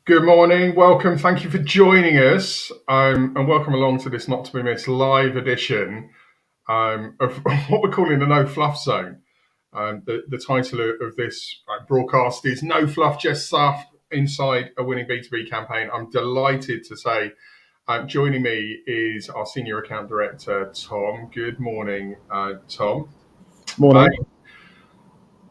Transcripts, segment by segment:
Good morning, welcome, thank you for joining us, and welcome along to this not to be missed live edition of what we're calling the No Fluff Zone. The title of this broadcast is No Fluff, Just Stuff Inside a Winning B2B Campaign. I'm delighted to say joining me is our Senior Account Director, Tom. Good morning, Tom. Morning.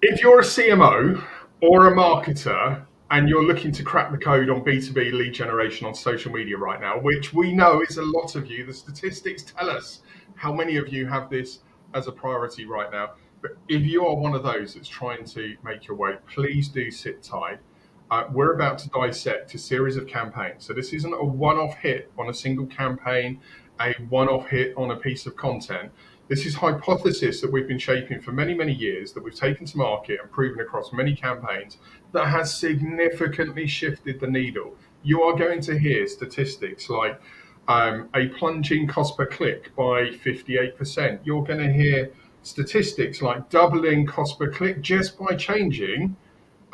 If you're a CMO or a marketer and you're looking to crack the code on B2B lead generation on social media right now, which we know is a lot of you, the statistics tell us how many of you have this as a priority right now. But if you are one of those that's trying to make your way, please do sit tight. We're about to dissect a series of campaigns. So this isn't a one-off hit on a single campaign, a one-off hit on a piece of content. This is hypothesis that we've been shaping for many, many years, that we've taken to market and proven across many campaigns, that has significantly shifted the needle. You are going to hear statistics like a plunging cost per click by 58%. You're going to hear statistics like doubling cost per click just by changing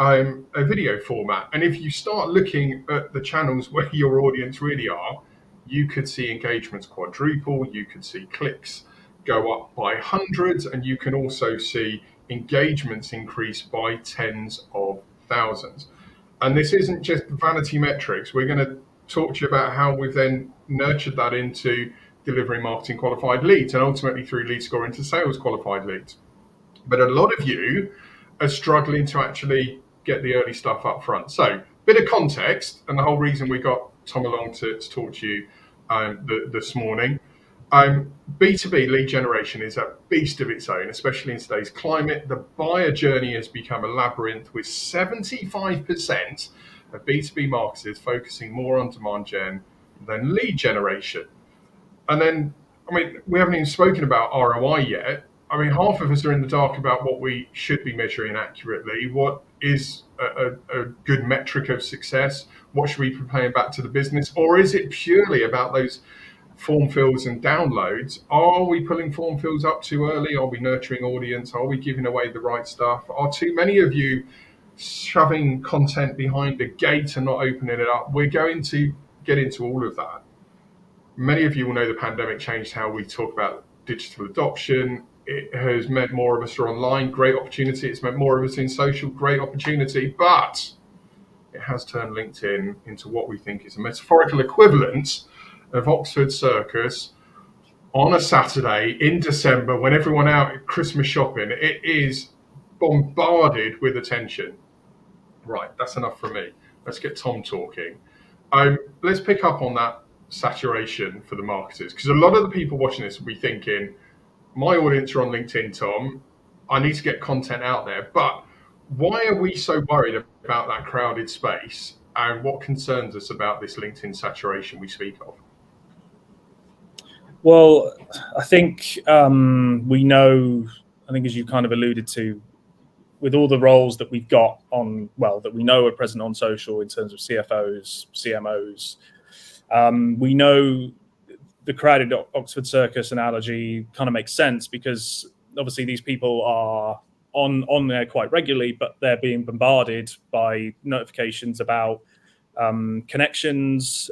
a video format. And if you start looking at the channels where your audience really are, you could see engagements quadruple, you could see clicks go up by hundreds, and you can also see engagements increase by tens of thousands. And this isn't just vanity metrics. We're going to talk to you about how we've then nurtured that into delivering marketing qualified leads and ultimately through lead score into sales qualified leads. But a lot of you are struggling to actually get the early stuff up front. So bit of context, and the whole reason we got Tom along to talk to you this morning. B2B lead generation is a beast of its own, especially in today's climate. The buyer journey has become a labyrinth, with 75% of B2B marketers focusing more on demand gen than lead generation. And then, we haven't even spoken about ROI yet. Half of us are in the dark about what we should be measuring accurately. What is a good metric of success? What should we be playing back to the business? Or is it purely about those form fills and downloads? Are we pulling form fills up too early? Are we nurturing audience? Are we giving away the right stuff? Are too many of you shoving content behind a gate and not opening it up? We're going to get into all of that. Many of you will know the pandemic changed how we talk about digital adoption. It has meant more of us are online, great opportunity. It's meant more of us in social, great opportunity. But it has turned LinkedIn into what we think is a metaphorical equivalent of Oxford Circus on a Saturday in December when everyone out at Christmas shopping. It is bombarded with attention. Right, that's enough from me. Let's get Tom talking. Let's pick up on that saturation for the marketers, because a lot of the people watching this will be thinking, my audience are on LinkedIn, Tom. I need to get content out there. But why are we so worried about that crowded space, and what concerns us about this LinkedIn saturation we speak of? Well, I think we know, as you kind of alluded to, with all the roles that we've got on, that we know are present on social in terms of CFOs, CMOs, we know the crowded Oxford Circus analogy kind of makes sense, because obviously these people are on there quite regularly, but they're being bombarded by notifications about connections,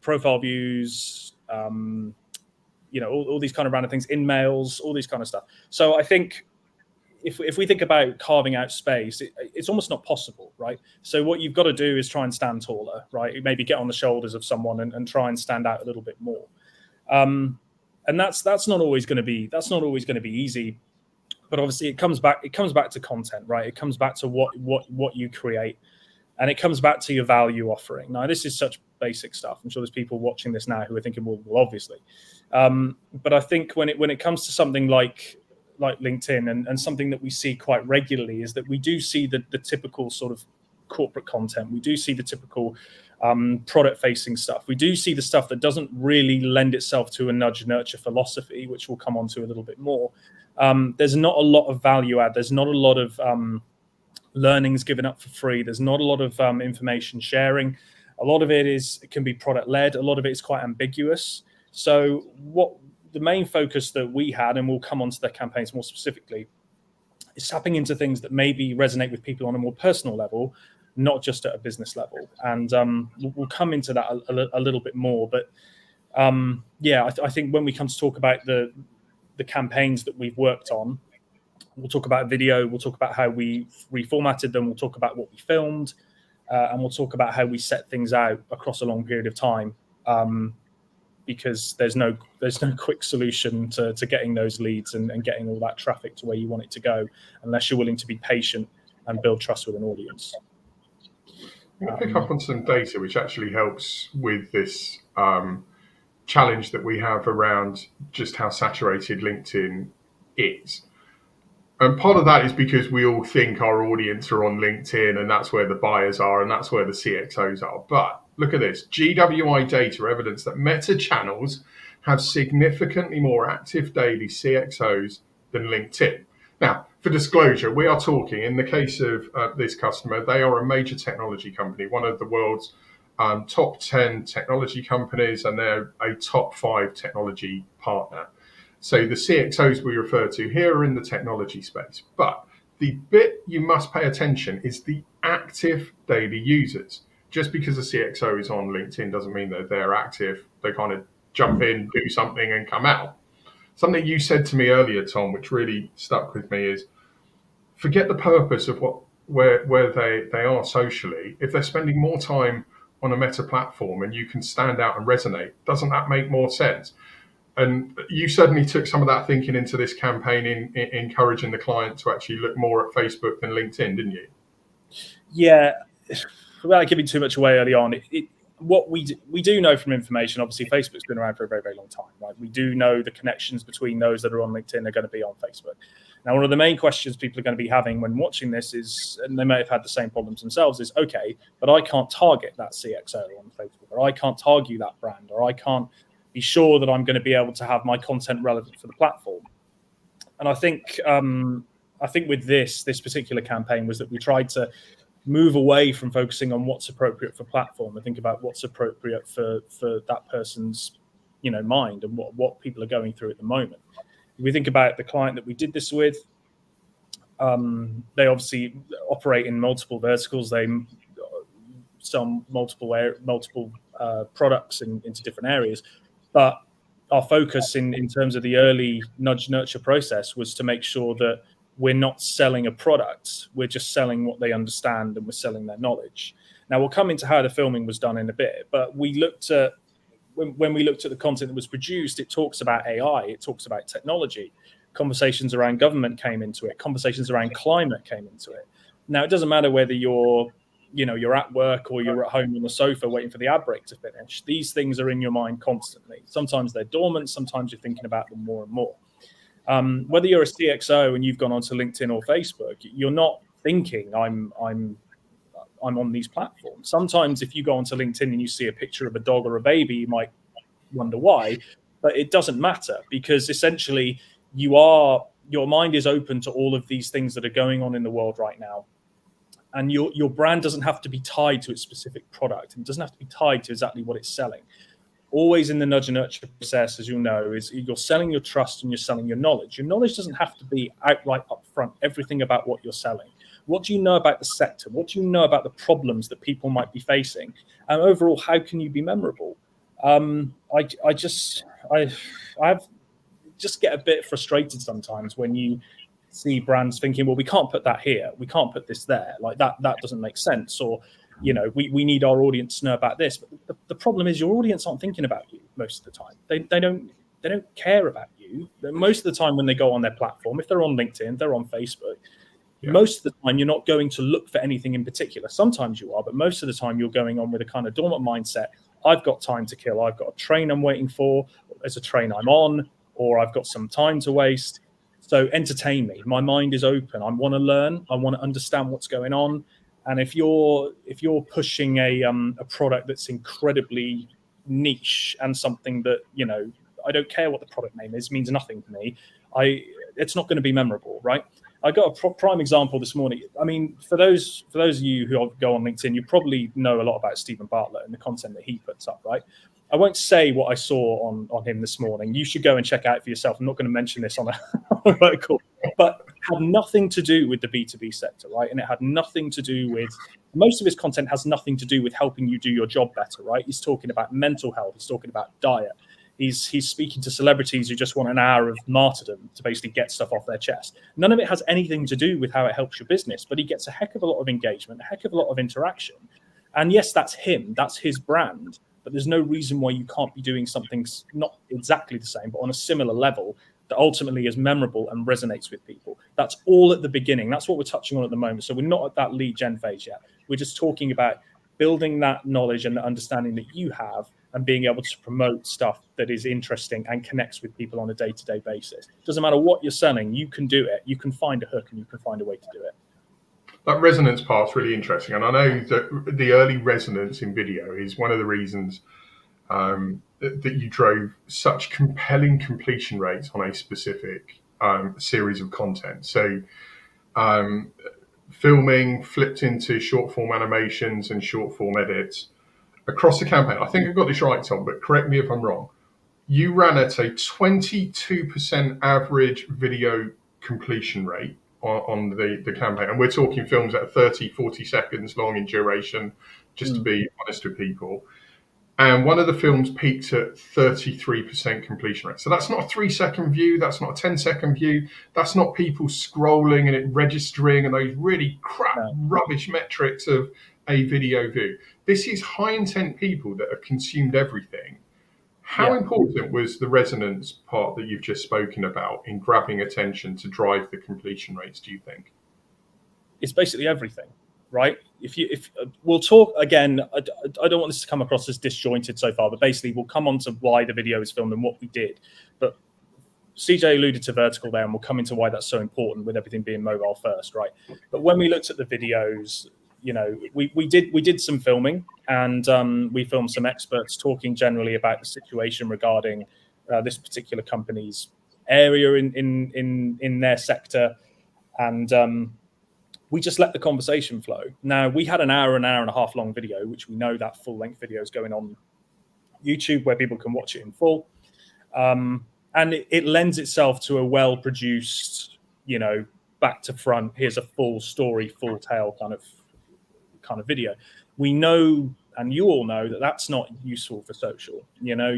profile views, all these kind of random things, in mails, all these kind of stuff. So I think if we think about carving out space, it's almost not possible, right? So what you've got to do is try and stand taller, right? Maybe get on the shoulders of someone and try and stand out a little bit more. And that's not always going to be easy. But obviously it comes back to content, right? It comes back to what you create, and it comes back to your value offering. Now, this is such basic stuff. I'm sure there's people watching this now who are thinking, well, obviously. But I think when it comes to something like LinkedIn and something that we see quite regularly, is that we do see the typical sort of corporate content. We do see the typical product-facing stuff. We do see the stuff that doesn't really lend itself to a nudge-nurture philosophy, which we'll come on to a little bit more. There's not a lot of value add. There's not a lot of learnings given up for free. There's not a lot of information sharing. A lot of it can be product-led. A lot of it is quite ambiguous. So what the main focus that we had, and we'll come onto the campaigns more specifically, is tapping into things that maybe resonate with people on a more personal level, not just at a business level. And we'll come into that a little bit more. But I think when we come to talk about the campaigns that we've worked on, we'll talk about video, we'll talk about how we reformatted them, we'll talk about what we filmed, and we'll talk about how we set things out across a long period of time. Because there's no quick solution to getting those leads and getting all that traffic to where you want it to go, unless you're willing to be patient and build trust with an audience. I'm going to pick up on some data which actually helps with this challenge that we have around just how saturated LinkedIn is. And part of that is because we all think our audience are on LinkedIn and that's where the buyers are and that's where the CXOs are. But look at this. GWI data evidence that Meta channels have significantly more active daily CXOs than LinkedIn. Now, for disclosure, we are talking, in the case of this customer, they are a major technology company, one of the world's top 10 technology companies, and they're a top 5 technology partner. So the CXOs we refer to here are in the technology space. But the bit you must pay attention is the active daily users. Just because a CXO is on LinkedIn doesn't mean that they're active. They kind of jump in, do something, and come out. Something you said to me earlier, Tom, which really stuck with me is forget the purpose of where they are socially. If they're spending more time on a Meta platform and you can stand out and resonate, doesn't that make more sense? And you certainly took some of that thinking into this campaign in encouraging the client to actually look more at Facebook than LinkedIn, didn't you? Yeah, without giving too much away early on, what we do know from information, obviously Facebook's been around for a very, very long time, right? We do know the connections between those that are on LinkedIn are going to be on Facebook. Now, one of the main questions people are going to be having when watching this is, and they may have had the same problems themselves, is, okay, but I can't target that CXO on Facebook, or I can't target that brand, or I can't be sure that I'm going to be able to have my content relevant for the platform. And I think with this particular campaign was that we tried to move away from focusing on what's appropriate for platform and think about what's appropriate for that person's mind and what people are going through at the moment. If we think about the client that we did this with, they obviously operate in multiple verticals. They sell multiple products into different areas. But our focus in terms of the early nudge nurture process was to make sure that we're not selling a product. We're just selling what they understand, and we're selling their knowledge. Now, we'll come into how the filming was done in a bit, but we looked at, when we looked at the content that was produced, it talks about AI, it talks about technology. Conversations around government came into it. Conversations around climate came into it. Now, it doesn't matter whether you're at work or you're at home on the sofa waiting for the ad break to finish. These things are in your mind constantly. Sometimes they're dormant. Sometimes you're thinking about them more and more. Whether you're a CXO and you've gone onto LinkedIn or Facebook, you're not thinking I'm on these platforms. Sometimes if you go onto LinkedIn and you see a picture of a dog or a baby, you might wonder why, but it doesn't matter, because essentially your mind is open to all of these things that are going on in the world right now. And your brand doesn't have to be tied to its specific product, and it doesn't have to be tied to exactly what it's selling. Always in the nudge and nurture process, as you'll know, is you're selling your trust and you're selling your knowledge. Your knowledge doesn't have to be outright upfront, everything about what you're selling. What do you know about the sector? What do you know about the problems that people might be facing? And overall, how can you be memorable? I just get a bit frustrated sometimes when you see brands thinking, well, we can't put that here, we can't put this there, like that doesn't make sense, or we need our audience to know about this. But the problem is your audience aren't thinking about you most of the time. They don't care about you most of the time when they go on their platform. If they're on LinkedIn, they're on Facebook. Yeah. Most of the time you're not going to look for anything in particular. Sometimes you are, but most of the time you're going on with a kind of dormant mindset. I've got time to kill, I've got a train I'm waiting for, there's a train I'm on, or I've got some time to waste. So entertain me. My mind is open. I want to learn. I want to understand what's going on. And if you're pushing a product that's incredibly niche and something that I don't care what the product name is, means nothing to me. It's not going to be memorable, right? I got a prime example this morning. I mean, for those of you who go on LinkedIn, you probably know a lot about Stephen Bartlett and the content that he puts up, right? I won't say what I saw on him this morning. You should go and check out for yourself. I'm not going to mention this on a call, but had nothing to do with the B2B sector, right? And it had nothing to do with Most of his content has nothing to do with helping you do your job better, right? He's talking about mental health. He's talking about diet. He's speaking to celebrities who just want an hour of martyrdom to basically get stuff off their chest. None of it has anything to do with how it helps your business, but he gets a heck of a lot of engagement, a heck of a lot of interaction. And yes, that's him, that's his brand, but there's no reason why you can't be doing something not exactly the same, but on a similar level that ultimately is memorable and resonates with people. That's all at the beginning. That's what we're touching on at the moment. So we're not at that lead gen phase yet. We're just talking about building that knowledge and the understanding that you have and being able to promote stuff that is interesting and connects with people on a day-to-day basis. Doesn't matter what you're selling, you can do it. You can find a hook and you can find a way to do it. That resonance part's really interesting. And I know that the early resonance in video is one of the reasons that you drove such compelling completion rates on a specific series of content. So filming flipped into short form animations and short form edits across the campaign. I think I got this right, Tom, but correct me if I'm wrong. You ran at a 22% average video completion rate on the campaign. And we're talking films that are 30, 40 seconds long in duration, just to be honest with people. And one of the films peaked at 33% completion rate. So that's not a 3-second view. That's not a 10-second view. That's not people scrolling and it registering and those really crap, rubbish metrics of a video view. This is high intent people that have consumed everything. How important was the resonance part that you've just spoken about in grabbing attention to drive the completion rates, do you think? It's basically everything, right? If we'll talk again, I don't want this to come across as disjointed so far, but basically we'll come on to why the video is filmed and what we did. But CJ alluded to vertical there, and we'll come into why that's so important with everything being mobile first, right? But when we looked at the videos, you know, we did some filming, and we filmed some experts talking generally about the situation regarding this particular company's area in their sector, and we just let the conversation flow. Now, we had an hour and a half long video, which we know that full length video is going on YouTube where people can watch it in full. And it lends itself to a well-produced, you know, back to front, here's a full story, full tale kind of video. We know, and you all know, that that's not useful for social. You know,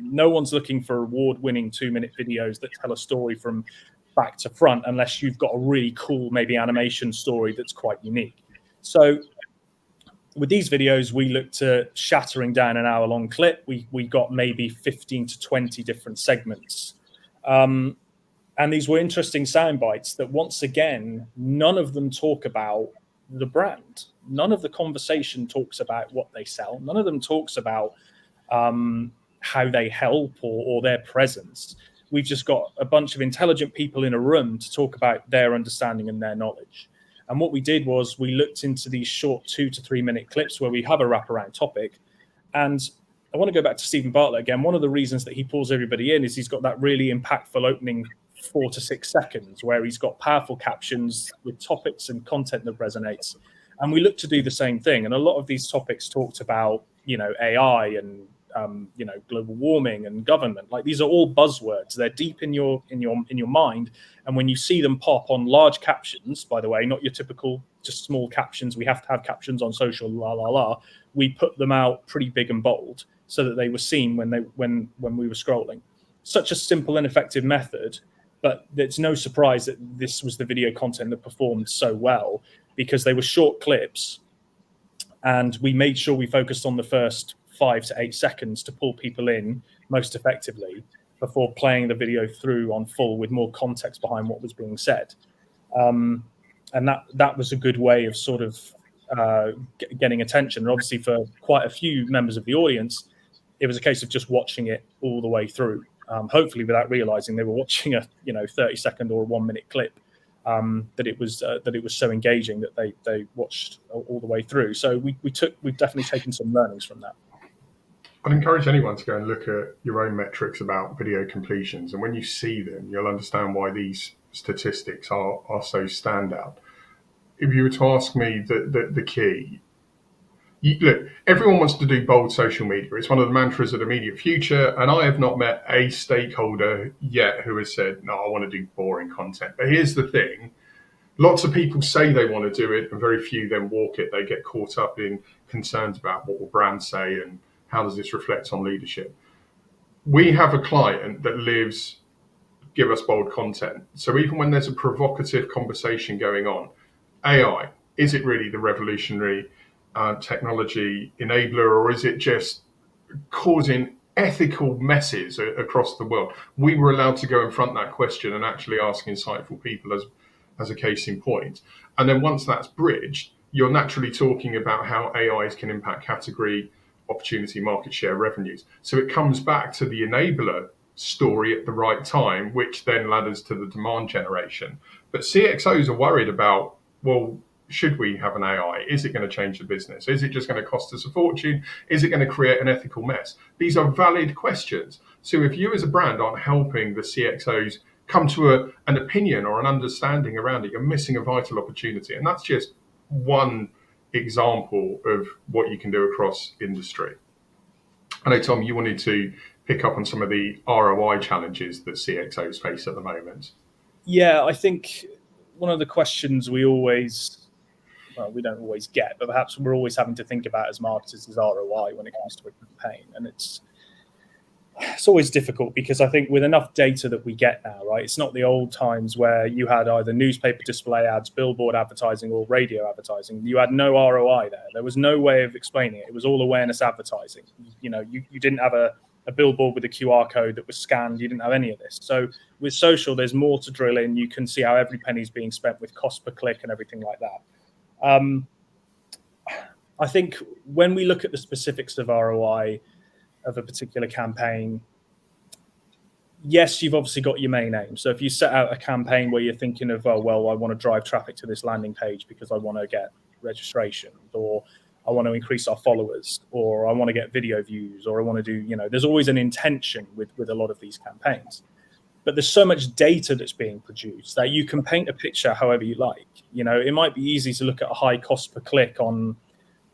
no one's looking for award-winning 2-minute videos that tell a story from back to front unless you've got a really cool, maybe animation story that's quite unique. So with these videos, we looked at shattering down an hour-long clip. We got maybe 15 to 20 different segments. And these were interesting sound bites that, once again, none of them talk about the brand. None of the conversation talks about what they sell. None of them talks about how they help or their presence. We've just got a bunch of intelligent people in a room to talk about their understanding and their knowledge. And what we did was we looked into these short 2 to 3 minute clips where we have a wraparound topic. And I want to go back to Stephen Bartlett again. One of the reasons that he pulls everybody in is he's got that really impactful opening 4 to 6 seconds where he's got powerful captions with topics and content that resonates. And we look to do the same thing. And a lot of these topics talked about, you know, AI and you know, global warming and government. Like, these are all buzzwords. They're deep in your mind. And when you see them pop on large captions, by the way, not your typical just small captions, we have to have captions on social, la la la. We put them out pretty big and bold so that they were seen when we were scrolling. Such a simple and effective method, but it's no surprise that this was the video content that performed so well, because they were short clips, and we made sure we focused on the first 5 to 8 seconds to pull people in most effectively before playing the video through on full with more context behind what was being said. And that was a good way of sort of getting attention. And obviously for quite a few members of the audience, it was a case of just watching it all the way through, hopefully without realizing they were watching a 30-second or a 1-minute clip. That it was so engaging that they watched all the way through. So we've definitely taken some learnings from that. I'd encourage anyone to go and look at your own metrics about video completions, and when you see them, you'll understand why these statistics are so standout. If you were to ask me the key, look, everyone wants to do bold social media. It's one of the mantras of the immediate future, and I have not met a stakeholder yet who has said, no, I want to do boring content. But here's the thing. Lots of people say they want to do it, and very few then walk it. They get caught up in concerns about what will brands say and how does this reflect on leadership. We have a client that lives give us bold content. So even when there's a provocative conversation going on, AI, is it really the revolutionary technology enabler, or is it just causing ethical messes across the world? We were allowed to go and front that question and actually ask insightful people as a case in point. And then once that's bridged, you're naturally talking about how AIs can impact category, opportunity, market share, revenues. So it comes back to the enabler story at the right time, which then ladders to the demand generation. But CXOs are worried about, well, should we have an AI? Is it going to change the business? Is it just going to cost us a fortune? Is it going to create an ethical mess? These are valid questions. So if you as a brand aren't helping the CXOs come to an opinion or an understanding around it, you're missing a vital opportunity. And that's just one example of what you can do across industry. I know, Tom, you wanted to pick up on some of the ROI challenges that CXOs face at the moment. Yeah, I think one of the questions we don't always get, but perhaps we're always having to think about as marketers is ROI when it comes to a campaign. And it's always difficult because I think with enough data that we get now, right, it's not the old times where you had either newspaper display ads, billboard advertising, or radio advertising. You had no ROI there. There was no way of explaining it. It was all awareness advertising. You didn't have a billboard with a QR code that was scanned. You didn't have any of this. So with social, there's more to drill in. You can see how every penny is being spent with cost per click and everything like that. I think when we look at the specifics of ROI of a particular campaign, yes, you've obviously got your main aim. So if you set out a campaign where you're thinking of, oh, well, I want to drive traffic to this landing page because I want to get registration, or I want to increase our followers, or I want to get video views, or I want to do, there's always an intention with a lot of these campaigns. But there's so much data that's being produced that you can paint a picture however you like. It might be easy to look at a high cost per click on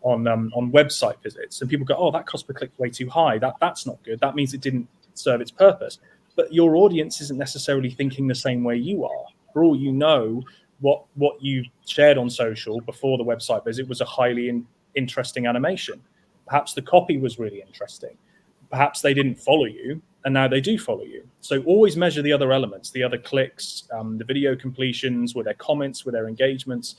website visits, and people go, oh, that cost per click is way too high. That's not good. That means it didn't serve its purpose. But your audience isn't necessarily thinking the same way you are. For all you know, what you shared on social before the website visit was a highly interesting animation. Perhaps the copy was really interesting. Perhaps they didn't follow you, and now they do follow you. So always measure the other elements, the other clicks, the video completions, with their comments, with their engagements.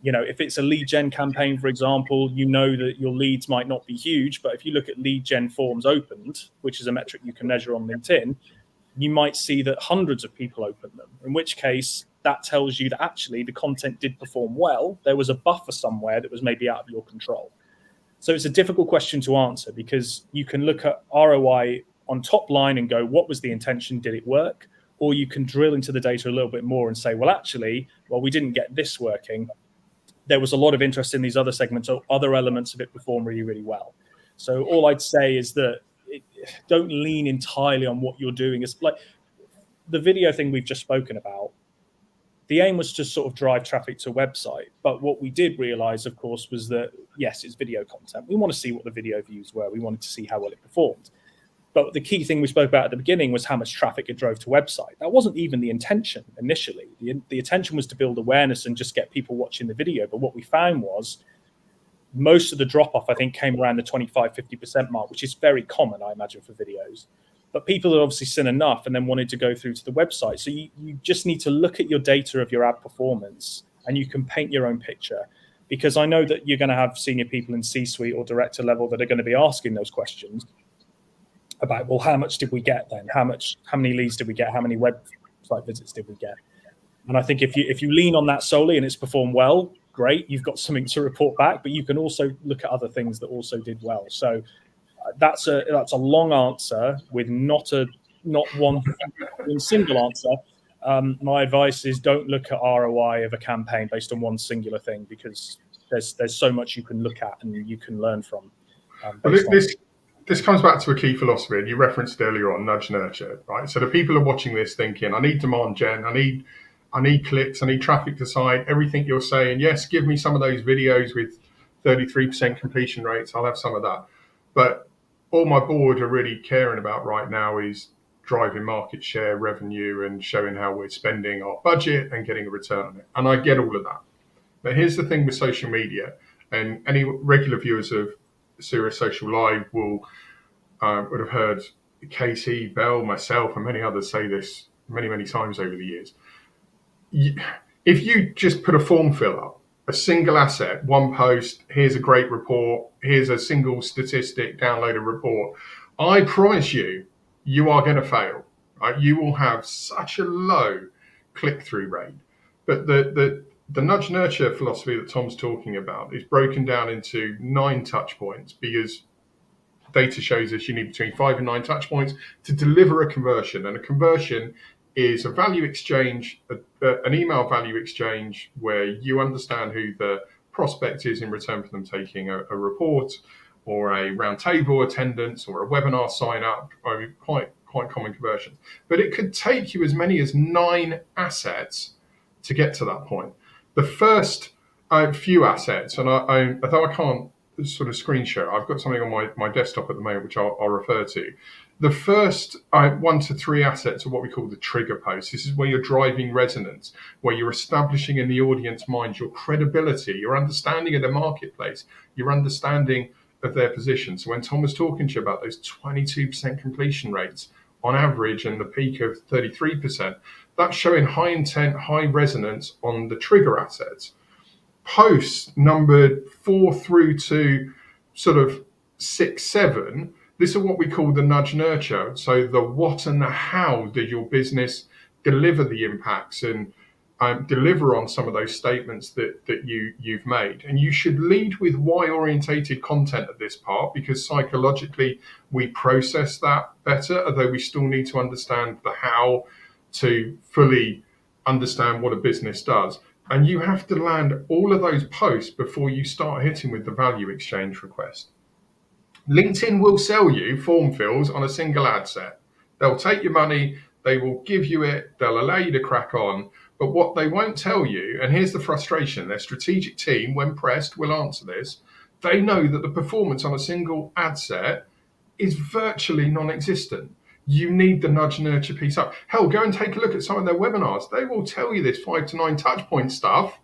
If it's a lead gen campaign, for example, that your leads might not be huge, but if you look at lead gen forms opened, which is a metric you can measure on LinkedIn, you might see that hundreds of people opened them, in which case that tells you that actually the content did perform well. There was a buffer somewhere that was maybe out of your control. So it's a difficult question to answer because you can look at ROI on top line and go, what was the intention? Did it work? Or you can drill into the data a little bit more and say, well, actually, we didn't get this working. There was a lot of interest in these other segments, or other elements of it perform really, really well. So all I'd say is that don't lean entirely on what you're doing. It's like the video thing we've just spoken about. The aim was to sort of drive traffic to a website. But what we did realize, of course, was that, yes, it's video content. We want to see what the video views were. We wanted to see how well it performed. But the key thing we spoke about at the beginning was how much traffic it drove to website. That wasn't even the intention initially. The intention was to build awareness and just get people watching the video. But what we found was most of the drop-off, I think, came around the 25-50% mark, which is very common, I imagine, for videos. But people had obviously seen enough and then wanted to go through to the website. So you just need to look at your data of your ad performance, and you can paint your own picture. Because I know that you're going to have senior people in C-suite or director level that are going to be asking those questions about, well, how much did we get then? How many leads did we get? How many website visits did we get? And I think if you lean on that solely and it's performed well, great, you've got something to report back. But you can also look at other things that also did well. So that's a long answer with not one single answer. My advice is don't look at ROI of a campaign based on one singular thing, because there's so much you can look at and you can learn from. This comes back to a key philosophy, and you referenced earlier on nudge nurture, right? So the people are watching this thinking, I need demand gen, I need clicks, I need traffic to site, everything you're saying. Yes, give me some of those videos with 33% completion rates. I'll have some of that. But all my board are really caring about right now is driving market share, revenue, and showing how we're spending our budget and getting a return on it. And I get all of that. But here's the thing with social media, and any regular viewers of Serious Social Live would have heard Katie, Bell, myself, and many others say this many times over the years. If you just put a form fill up, a single asset, one post, here's a great report, here's a single statistic, download a report, I promise you, you are going to fail. Right? You will have such a low click-through rate. But the nudge nurture philosophy that Tom's talking about is broken down into 9 touch points, because data shows us you need between 5 and 9 touch points to deliver a conversion. And a conversion is a value exchange, an email value exchange, where you understand who the prospect is in return for them taking a report or a roundtable attendance or a webinar sign up. I mean, quite common conversions. But it could take you as many as 9 assets to get to that point. The first few assets, and although I can't sort of screen share, I've got something on my desktop at the moment which I'll refer to. The first 1 to 3 assets are what we call the trigger posts. This is where you're driving resonance, where you're establishing in the audience mind your credibility, your understanding of the marketplace, your understanding of their position. So when Tom was talking to you about those 22% completion rates on average and the peak of 33%, that's showing high intent, high resonance on the trigger assets. Posts numbered 4 through to sort of 6, 7, this is what we call the nudge nurture. So the what and the how did your business deliver the impacts and deliver on some of those statements that you've made. And you should lead with why orientated content at this part, because psychologically we process that better, although we still need to understand the how to fully understand what a business does. And you have to land all of those posts before you start hitting with the value exchange request. LinkedIn will sell you form fills on a single ad set. They'll take your money, they will give you it, they'll allow you to crack on. But what they won't tell you, and here's the frustration, their strategic team, when pressed, will answer this. They know that the performance on a single ad set is virtually non-existent. You need the nudge nurture piece up. Hell, go and take a look at some of their webinars. They will tell you this 5 to 9 touch point stuff,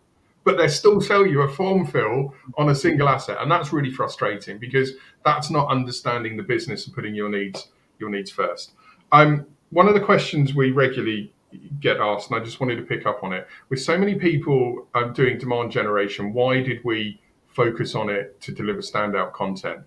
but they still sell you a form fill on a single asset. And that's really frustrating, because that's not understanding the business and putting your needs first. One of the questions we regularly get asked, and I just wanted to pick up on it, with so many people doing demand generation, why did we focus on it to deliver standout content?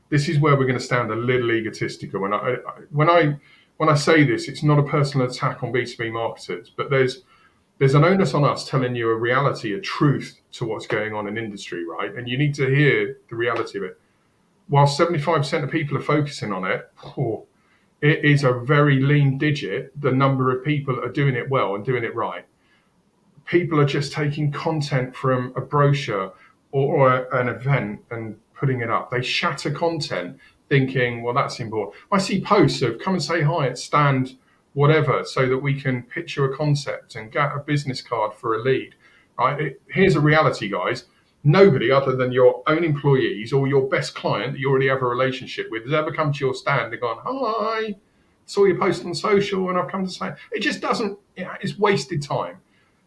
This is where we're going to sound a little egotistical. And when I say this, it's not a personal attack on B2B marketers, but there's an onus on us telling you a reality, a truth to what's going on in industry, right? And you need to hear the reality of it. While 75% of people are focusing on it, it is a very lean digit, the number of people that are doing it well and doing it right. People are just taking content from a brochure or an event and putting it up. They shatter content thinking, well, that's important. I see posts of come and say hi at stand whatever, so that we can pitch you a concept and get a business card for a lead. Right? Here's a reality, guys. Nobody other than your own employees or your best client that you already have a relationship with has ever come to your stand and gone, hi, saw your post on social and I've come to say. It just doesn't, it's wasted time.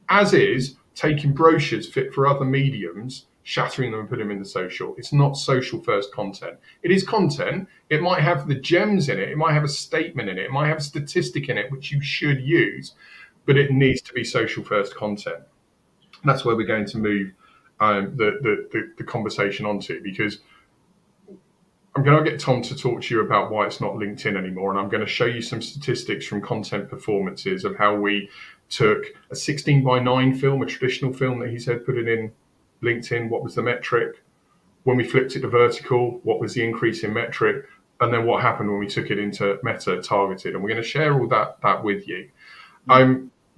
As is taking brochures fit for other mediums, shattering them and putting them into social. It's not social first content. It is content. It might have the gems in it. It might have a statement in it. It might have a statistic in it, which you should use, but it needs to be social first content. And that's where we're going to move the conversation onto, because I'm going to get Tom to talk to you about why it's not LinkedIn anymore. And I'm going to show you some statistics from content performances of how we took a 16:9 film, a traditional film that he said, put it in LinkedIn, what was the metric? When we flipped it to vertical, what was the increase in metric? And then what happened when we took it into meta targeted? And we're going to share all that with you.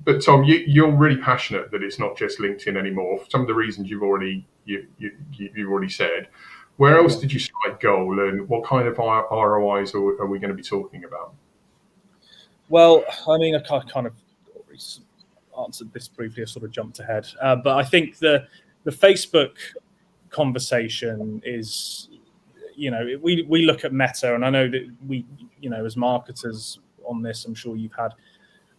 But Tom, you're really passionate that it's not just LinkedIn anymore. For some of the reasons you've already said. Where else did you strike gold, and what kind of ROIs are we going to be talking about? Well, I mean, I kind of already answered this briefly. I sort of jumped ahead, but I think the Facebook conversation is, we look at Meta, and I know that we, as marketers, on this. I'm sure you've had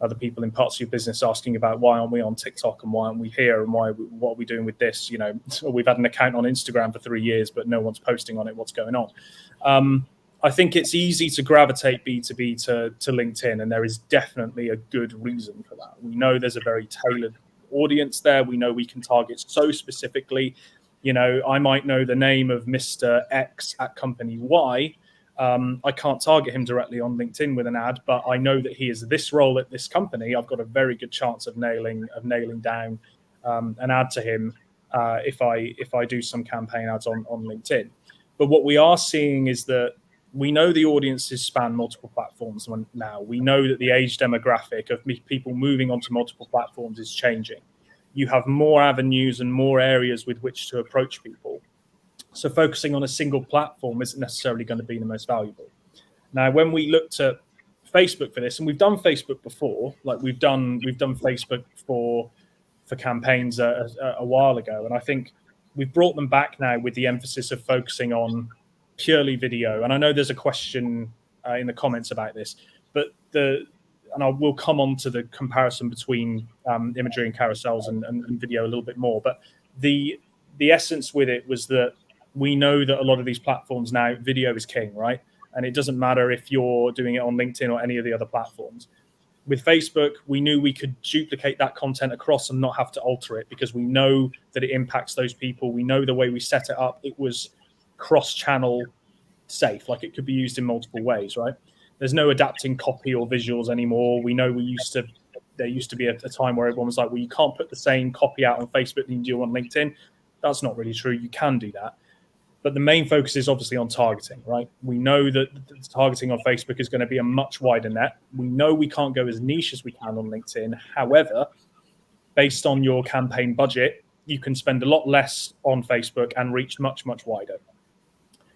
other people in parts of your business asking about why aren't we on TikTok and why aren't we here and what are we doing with this? You know, we've had an account on Instagram for 3 years, but no one's posting on it. What's going on? I think it's easy to gravitate B2B to LinkedIn, and there is definitely a good reason for that. We know there's a very tailored audience there. We know we can target so specifically. You know, I might know the name of Mr. X at company Y. I can't target him directly on LinkedIn with an ad, but I know that he is this role at this company. I've got a very good chance of nailing down an ad to him if I do some campaign ads on LinkedIn. But what we are seeing is that we know the audiences span multiple platforms now. We know that the age demographic of people moving onto multiple platforms is changing. You have more avenues and more areas with which to approach people. So focusing on a single platform isn't necessarily going to be the most valuable. Now, when we looked at Facebook for this, and we've done Facebook before, like we've done Facebook for campaigns a while ago, and I think we've brought them back now with the emphasis of focusing on purely video. And I know there's a question in the comments about this, but and I will come on to the comparison between imagery and carousels and video a little bit more. But the essence with it was that we know that a lot of these platforms now, video is king, right? And it doesn't matter if you're doing it on LinkedIn or any of the other platforms. With Facebook, we knew we could duplicate that content across and not have to alter it because we know that it impacts those people. We know the way we set it up, it was cross-channel safe, like it could be used in multiple ways, right? There's no adapting copy or visuals anymore. We know there used to be a time where everyone was like, well, you can't put the same copy out on Facebook than you do on LinkedIn. That's not really true. You can do that. But the main focus is obviously on targeting, right? We know that the targeting on Facebook is going to be a much wider net. We know we can't go as niche as we can on LinkedIn. However, based on your campaign budget, you can spend a lot less on Facebook and reach much, much wider.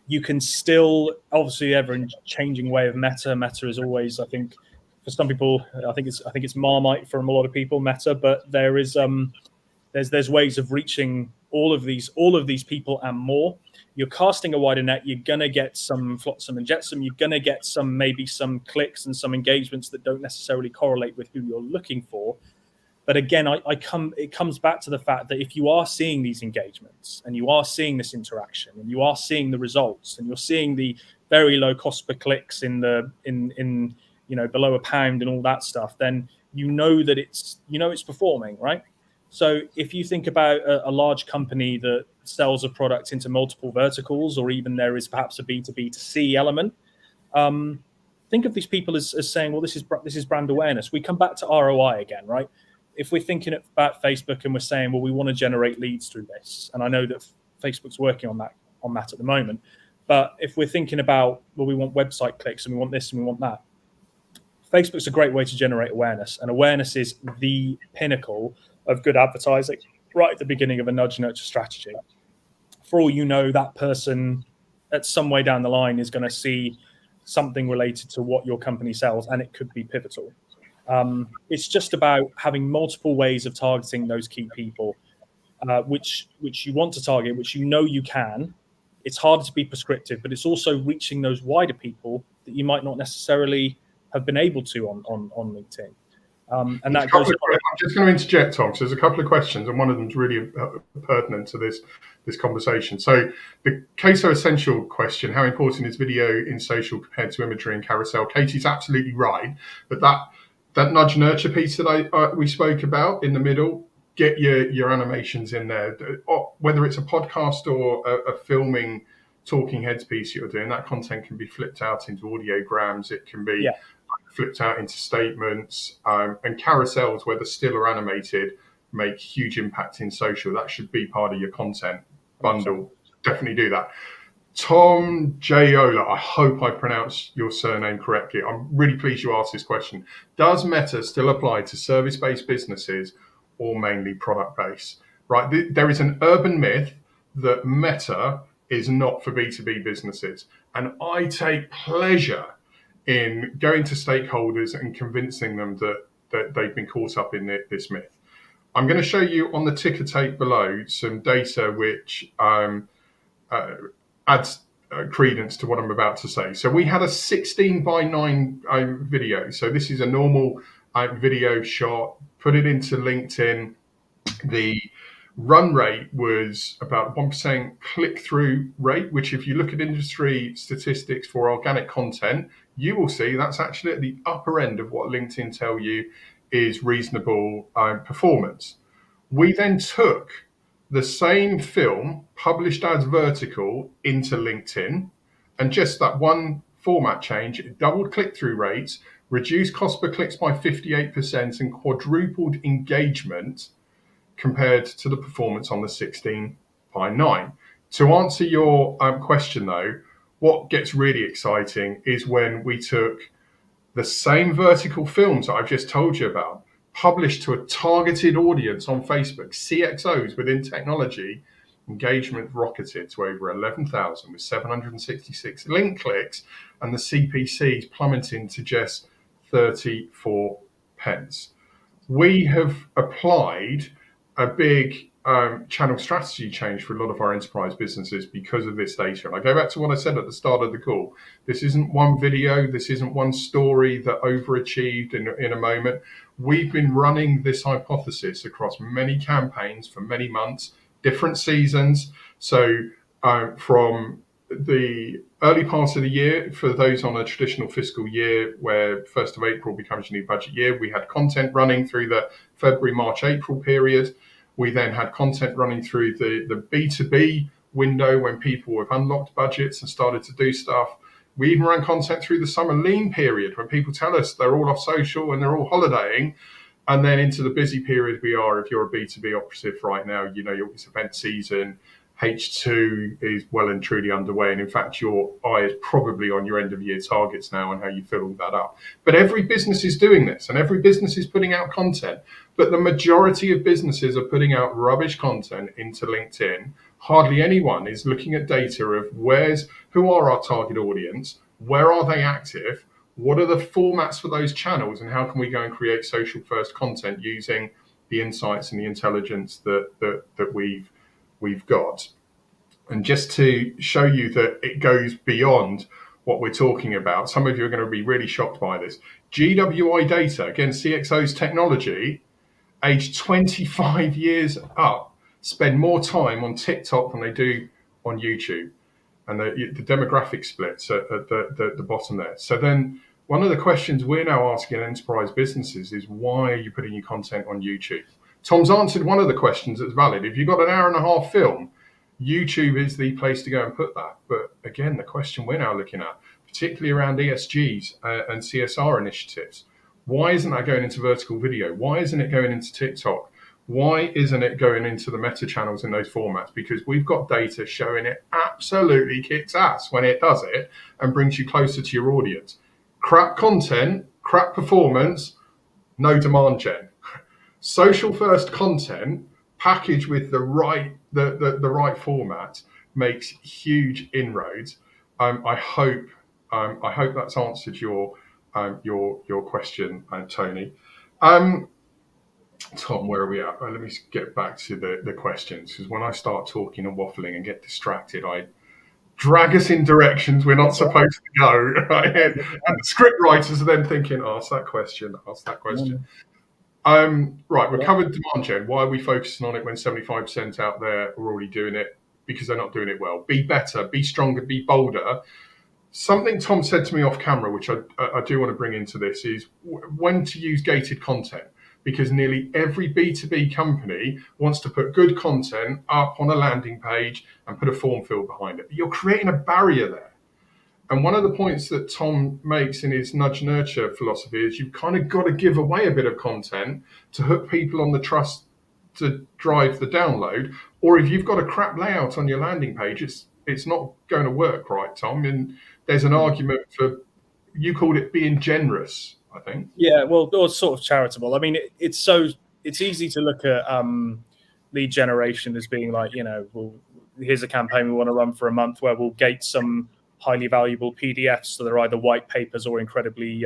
You can still, obviously, ever-changing way of Meta. Meta is always, I think, for some people, I think it's Marmite from a lot of people, Meta. But there's ways of reaching all of these people and more. You're casting a wider net. You're gonna get some flotsam and jetsam. You're gonna get maybe some clicks and some engagements that don't necessarily correlate with who you're looking for. But again, it comes back to the fact that if you are seeing these engagements and you are seeing this interaction and you are seeing the results and you're seeing the very low cost per clicks in below £1 and all that stuff, then you know that it's performing, right? So if you think about a large company that sells a product into multiple verticals, or even there is perhaps a B2B2C element, think of these people as saying, well, this is brand awareness. We come back to ROI again, right? If we're thinking about Facebook and we're saying, well, we want to generate leads through this, and I know that Facebook's working on that at the moment, but if we're thinking about, well, we want website clicks and we want this and we want that, Facebook's a great way to generate awareness, and awareness is the pinnacle of good advertising right at the beginning of a nudge nurture strategy. For all you know, that person at some way down the line is going to see something related to what your company sells, and it could be pivotal. It's just about having multiple ways of targeting those key people, which you want to target, which you know you can. It's harder to be prescriptive, but it's also reaching those wider people that you might not necessarily have been able to on LinkedIn. And that goes. I'm just going to interject, Tom. So there's a couple of questions, and one of them is really pertinent to this conversation. So the Queso Essential question: how important is video in social compared to imagery and carousel? Katie's absolutely right, but that nudge nurture piece that we spoke about in the middle, get your animations in there. Whether it's a podcast or a filming talking heads piece you're doing, that content can be flipped out into audiograms. It can be flipped out into statements, and carousels, whether still or animated, make huge impact in social. That should be part of your content bundle. Definitely do that. Tom Jayola, I hope I pronounced your surname correctly. I'm really pleased you asked this question. Does Meta still apply to service-based businesses or mainly product-based? Right, there is an urban myth that Meta is not for B2B businesses, and I take pleasure in going to stakeholders and convincing them that they've been caught up in this myth. I'm going to show you on the ticker tape below some data which adds credence to what I'm about to say. So we had a 16:9 video. So this is a normal video shot. Put it into LinkedIn. The run rate was about 1% click-through rate, which if you look at industry statistics for organic content, you will see that's actually at the upper end of what LinkedIn tell you is reasonable performance. We then took the same film, published as vertical, into LinkedIn, and just that one format change, it doubled click-through rates, reduced cost per clicks by 58%, and quadrupled engagement compared to the performance on the 16:9. To answer your question though, what gets really exciting is when we took the same vertical films that I've just told you about, published to a targeted audience on Facebook, CXOs within technology, engagement rocketed to over 11,000 with 766 link clicks, and the CPCs plummeting to just 34 pence. We have applied a big channel strategy change for a lot of our enterprise businesses because of this data. And I go back to what I said at the start of the call. This isn't one video, this isn't one story that overachieved in a moment. We've been running this hypothesis across many campaigns for many months, different seasons. So from the early part of the year, for those on a traditional fiscal year where 1st of April becomes your new budget year, we had content running through the February, March, April period. We then had content running through the B2B window when people have unlocked budgets and started to do stuff. We even ran content through the summer lean period when people tell us they're all off social and they're all holidaying. And then into the busy period we are, if you're a B2B operative right now, you know, it's event season, H2 is well and truly underway. And in fact, your eye is probably on your end of year targets now and how you fill all that up. But every business is doing this and every business is putting out content. But the majority of businesses are putting out rubbish content into LinkedIn. Hardly anyone is looking at data of who are our target audience, where are they active, what are the formats for those channels, and how can we go and create social first content using the insights and the intelligence that we've got. And just to show you that it goes beyond what we're talking about, some of you are going to be really shocked by this. GWI data, again, CXO's technology, aged 25 years up, spend more time on TikTok than they do on YouTube. And the demographic splits at the bottom there. So then one of the questions we're now asking enterprise businesses is, why are you putting your content on YouTube? Tom's answered one of the questions that's valid. If you've got an hour and a half film, YouTube is the place to go and put that. But again, the question we're now looking at, particularly around ESGs and CSR initiatives, why isn't that going into vertical video? Why isn't it going into TikTok? Why isn't it going into the meta channels in those formats? Because we've got data showing it absolutely kicks ass when it does it and brings you closer to your audience. Crap content, crap performance, no demand gen. Social first content packaged with the right format makes huge inroads. I hope that's answered your question, Tony. Tom, where are we at? Let me get back to the questions, because when I start talking and waffling and get distracted, I drag us in directions we're not supposed to go. Right? And the script writers are then thinking, ask that question. Right, we're covered demand gen. Why are we focusing on it when 75% out there are already doing it? Because they're not doing it well. Be better, be stronger, be bolder. Something Tom said to me off camera, which I do want to bring into this, is when to use gated content. Because nearly every B2B company wants to put good content up on a landing page and put a form field behind it. But you're creating a barrier there. And one of the points that Tom makes in his nudge nurture philosophy is you've kind of got to give away a bit of content to hook people on the trust to drive the download. Or if you've got a crap layout on your landing page, it's not going to work, right, Tom? And there's an argument for, you called it being generous, I think. Yeah, well, or sort of charitable. I mean, it's easy to look at lead generation as being like, here's a campaign we want to run for a month where we'll gate some highly valuable PDFs, so they're either white papers or incredibly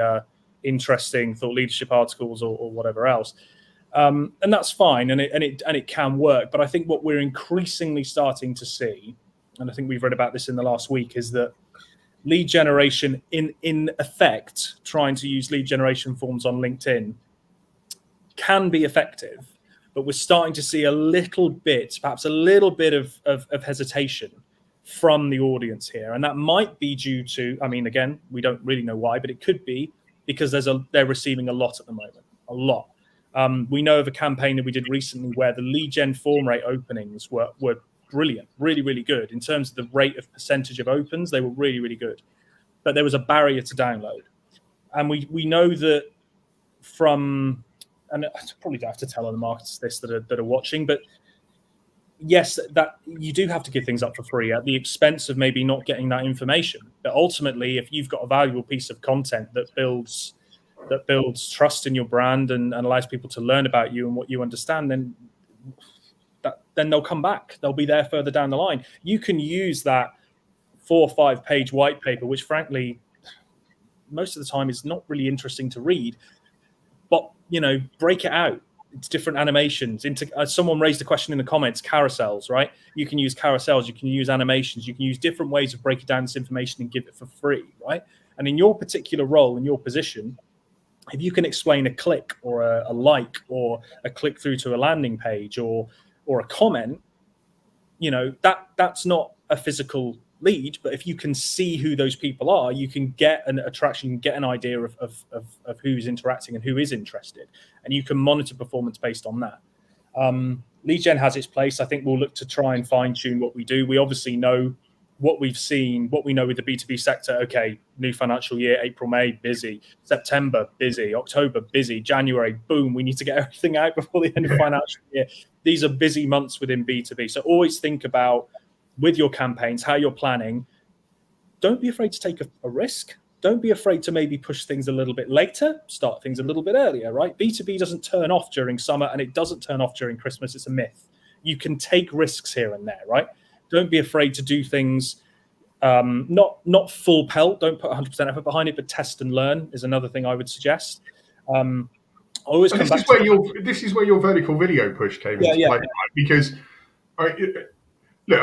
interesting thought leadership articles or whatever else, and that's fine, and it can work. But I think what we're increasingly starting to see and I think we've read about this in the last week, is that lead generation, in effect, trying to use lead generation forms on LinkedIn can be effective, but we're starting to see a little bit, perhaps a little bit of hesitation from the audience here. And that might be due to, I mean, again, we don't really know why, but it could be because they're receiving a lot at the moment, a lot. We know of a campaign that we did recently where the lead gen form rate openings were brilliant, really, really good. In terms of the rate of percentage of opens, they were really, really good. But there was a barrier to download. And we know that from, and I probably don't have to tell other marketers this that are watching, but yes, that you do have to give things up for free at the expense of maybe not getting that information. But ultimately, if you've got a valuable piece of content that builds trust in your brand and allows people to learn about you and what you understand, then they'll come back. They'll be there further down the line. You can use that 4 or 5 page white paper, which frankly, most of the time is not really interesting to read, but break it out. It's different animations. Someone raised a question in the comments, carousels, right? You can use carousels, you can use animations, you can use different ways of breaking down this information and give it for free, right? And in your particular role, in your position, if you can explain a click or a like or a click through to a landing page or a comment, that's not a physical lead, but if you can see who those people are, you can get an attraction, you can get an idea of who's interacting and who is interested, and you can monitor performance based on that. Lead gen has its place. I think we'll look to try and fine tune what we do. We obviously know what we've seen, what we know with the B2B sector. Okay, new financial year, April, May, busy. September, busy. October, busy. January, boom, we need to get everything out before the end of financial year. These are busy months within B2B. So always think about, with your campaigns, how you're planning. Don't be afraid to take a risk. Don't be afraid to maybe push things a little bit later, start things a little bit earlier, right? B2B doesn't turn off during summer and it doesn't turn off during Christmas. It's a myth. You can take risks here and there, right? Don't be afraid to do things, not full pelt. Don't put 100% effort behind it, but test and learn is another thing I would suggest. Always come back to this is where your vertical video push came into play, right? Because look,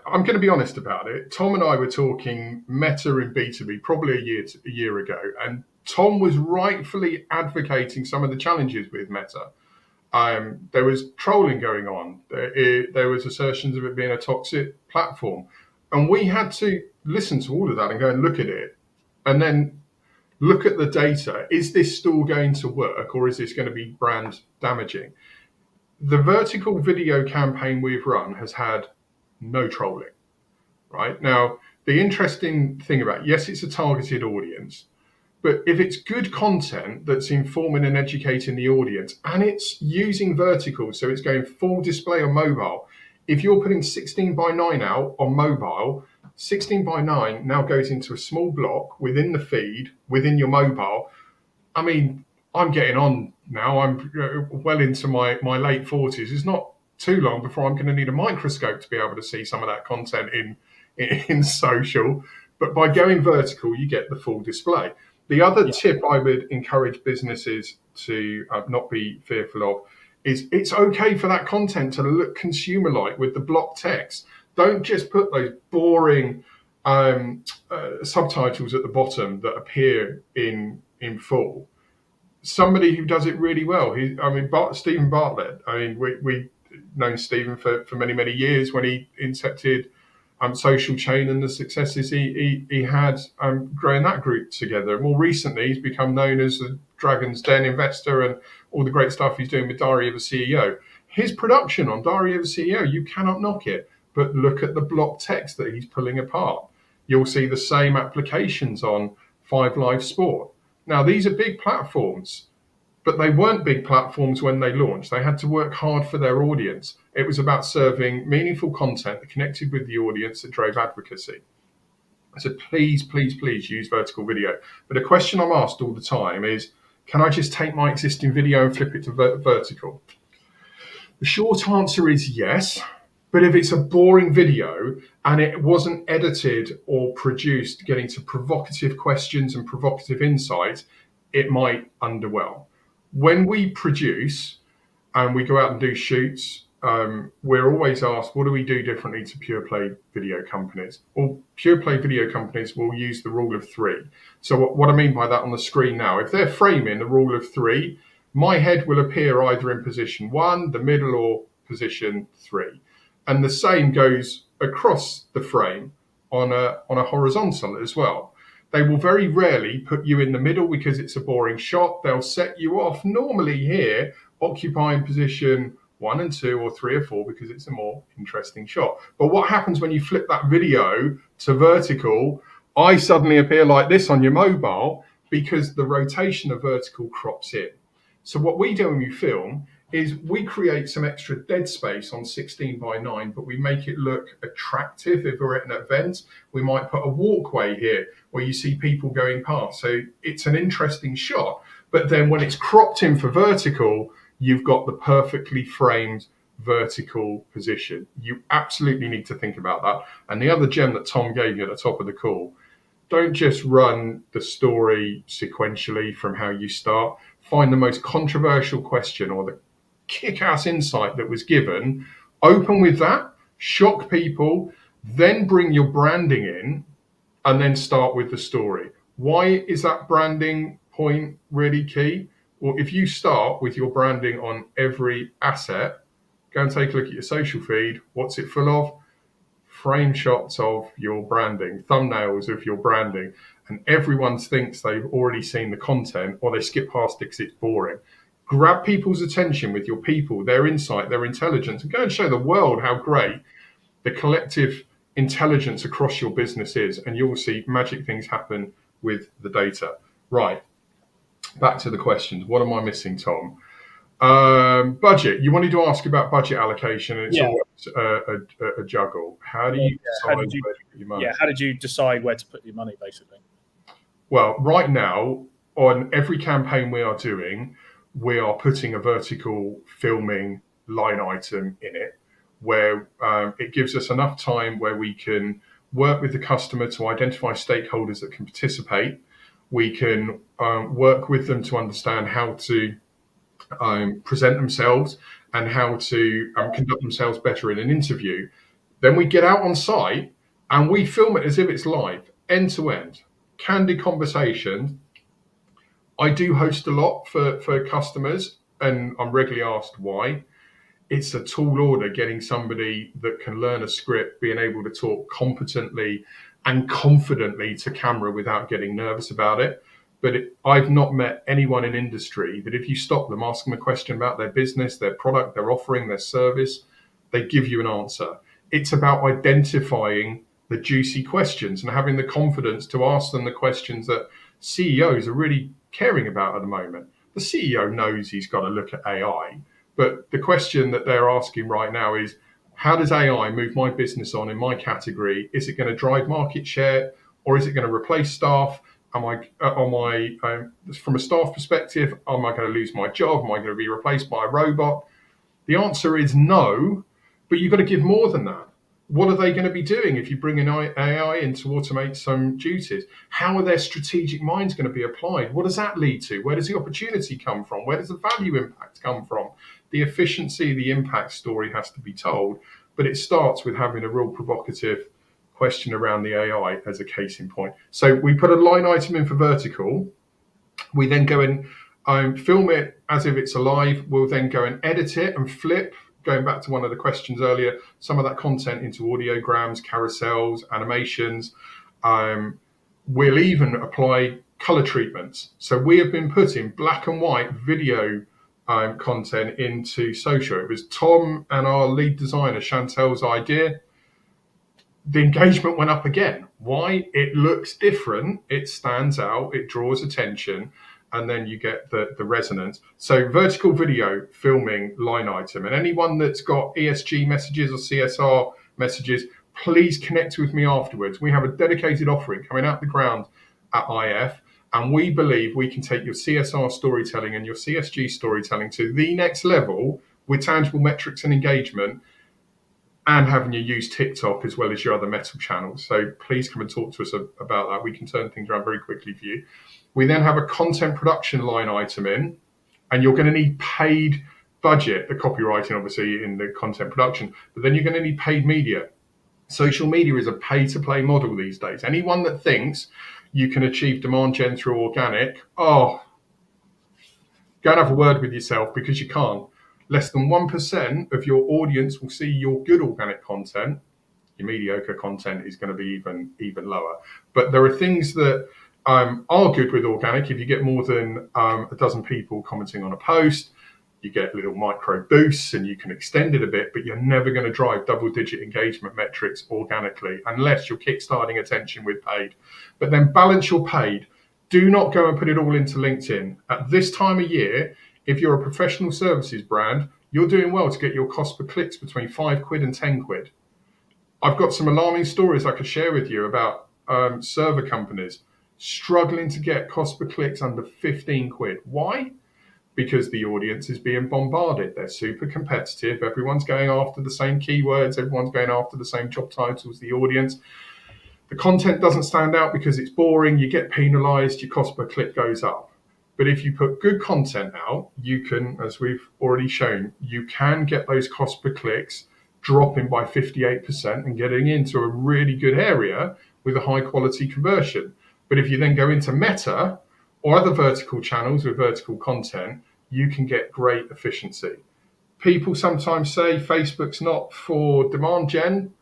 I'm going to be honest about it. Tom and I were talking Meta in B2B probably a year ago, and Tom was rightfully advocating some of the challenges with Meta. There was trolling going on. There was assertions of it being a toxic platform. And we had to listen to all of that and go and look at it and then look at the data. Is this still going to work, or is this going to be brand damaging? The vertical video campaign we've run has had no trolling, right? Now, the interesting thing about, yes, it's a targeted audience, but if it's good content that's informing and educating the audience and it's using verticals, so it's going full display on mobile, if you're putting 16:9 out on mobile, 16:9 now goes into a small block within the feed, within your mobile. I mean, I'm getting on now. I'm well into my late 40s. It's not too long before I'm going to need a microscope to be able to see some of that content in social. But by going vertical, you get the full display. The other tip I would encourage businesses to not be fearful of is it's okay for that content to look consumer-like with the block text. Don't just put those boring subtitles at the bottom that appear in full. Somebody who does it really well. Stephen Bartlett. I mean, we've known Stephen for many, many years when he incepted Social Chain and the successes he had growing that group together. More recently, he's become known as the Dragon's Den investor and all the great stuff he's doing with Diary of a CEO. His production on Diary of a CEO, you cannot knock it, but look at the block text that he's pulling apart. You'll see the same applications on 5 Live Sport. Now, these are big platforms, but they weren't big platforms when they launched. They had to work hard for their audience. It was about serving meaningful content that connected with the audience that drove advocacy. So please, please, please use vertical video. But a question I'm asked all the time is, can I just take my existing video and flip it to vertical? The short answer is yes. But if it's a boring video and it wasn't edited or produced getting to provocative questions and provocative insights, it might underwhelm. When we produce and we go out and do shoots, we're always asked, what do we do differently to pure play video companies? Well, pure play video companies will use the rule of three. So what I mean by that on the screen now, if they're framing the rule of three, my head will appear either in position one, the middle, or position three. And the same goes across the frame on a horizontal as well. They will very rarely put you in the middle because it's a boring shot. They'll set you off normally here, occupying position one and two or three or four because it's a more interesting shot. But what happens when you flip that video to vertical? I suddenly appear like this on your mobile because the rotation of vertical crops in. So what we do when we film is we create some extra dead space on 16:9, but we make it look attractive. If we're at an event, we might put a walkway here where you see people going past. So it's an interesting shot. But then when it's cropped in for vertical, you've got the perfectly framed vertical position. You absolutely need to think about that. And the other gem that Tom gave you at the top of the call, don't just run the story sequentially from how you start. Find the most controversial question or the kick-ass insight that was given, open with that, shock people, then bring your branding in, and then start with the story. Why is that branding point really key? Well, if you start with your branding on every asset, go and take a look at your social feed. What's it full of? Frame shots of your branding, thumbnails of your branding, and everyone thinks they've already seen the content or they skip past it because it's boring. Grab people's attention with your people, their insight, their intelligence, and go and show the world how great the collective intelligence across your business is, and you'll see magic things happen with the data. Right, back to the questions. What am I missing, Tom? Budget. You wanted to ask about budget allocation, and it's always a juggle. How do you decide where to put your money? Yeah, how did you decide where to put your money, basically? Well, right now, on every campaign we are doing, we are putting a vertical filming line item in it, where it gives us enough time where we can work with the customer to identify stakeholders that can participate. We can work with them to understand how to present themselves and how to conduct themselves better in an interview. Then we get out on site and we film it as if it's live, end to end, candid conversation. I do host a lot for customers, and I'm regularly asked why. It's a tall order getting somebody that can learn a script, being able to talk competently and confidently to camera without getting nervous about it. But I've not met anyone in industry that if you stop them, ask them a question about their business, their product, their offering, their service, they give you an answer. It's about identifying the juicy questions and having the confidence to ask them the questions that CEOs are really caring about at the moment. The CEO knows he's got to look at AI, but the question that they're asking right now is, how does AI move my business on in my category? Is it going to drive market share, or is it going to replace staff? From a staff perspective, am I going to lose my job? Am I going to be replaced by a robot? The answer is no, but you've got to give more than that. What are they going to be doing if you bring in AI in to automate some duties? How are their strategic minds going to be applied? What does that lead to? Where does the opportunity come from? Where does the value impact come from? The efficiency, the impact story has to be told, but it starts with having a real provocative question around the AI as a case in point. So we put a line item in for vertical. We then go and film it as if it's alive. We'll then go and edit it and flip, going back to one of the questions earlier, some of that content into audiograms, carousels, animations. We'll even apply color treatments. So we have been putting black and white video content into social. It was Tom and our lead designer, Chantel's idea. The engagement went up again. Why? It looks different, it stands out, it draws attention, and then you get the resonance. So vertical video filming line item, and anyone that's got ESG messages or CSR messages, please connect with me afterwards. We have a dedicated offering coming out the ground at IF, and we believe we can take your CSR storytelling and your CSG storytelling to the next level with tangible metrics and engagement, and having you use TikTok as well as your other metal channels. So please come and talk to us about that. We can turn things around very quickly for you. We then have a content production line item in, and you're going to need paid budget, the copywriting, obviously, in the content production, but then you're going to need paid media. Social media is a pay-to-play model these days. Anyone that thinks you can achieve demand gen through organic, go and have a word with yourself, because you can't. Less than 1% of your audience will see your good organic content. Your mediocre content is going to be even lower. But there are things that are good with organic. If you get more than a dozen people commenting on a post, you get little micro boosts and you can extend it a bit, but you're never going to drive double-digit engagement metrics organically unless you're kickstarting attention with paid. But then balance your paid. Do not go and put it all into LinkedIn. At this time of year, if you're a professional services brand, you're doing well to get your cost per clicks between £5 and £10. I've got some alarming stories I could share with you about server companies struggling to get cost per clicks under £15. Why? Because the audience is being bombarded. They're super competitive. Everyone's going after the same keywords. Everyone's going after the same job titles. The audience. The content doesn't stand out because it's boring. You get penalized. Your cost per click goes up. But if you put good content out, you can, as we've already shown, you can get those cost per clicks dropping by 58% and getting into a really good area with a high quality conversion. But if you then go into Meta or other vertical channels with vertical content, you can get great efficiency. People sometimes say Facebook's not for demand gen.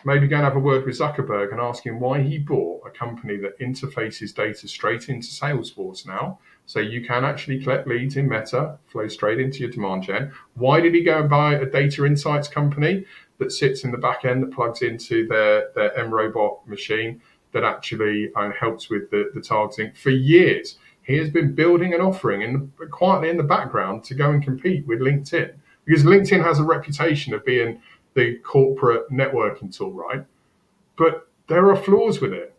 Maybe go and have a word with Zuckerberg and ask him why he bought a company that interfaces data straight into Salesforce now. So you can actually collect leads in Meta, flow straight into your demand gen. Why did he go and buy a data insights company that sits in the back end that plugs into their mRobot machine that actually helps with the targeting? For years, he has been building an offering quietly in the background to go and compete with LinkedIn, because LinkedIn has a reputation of being the corporate networking tool, right? But there are flaws with it.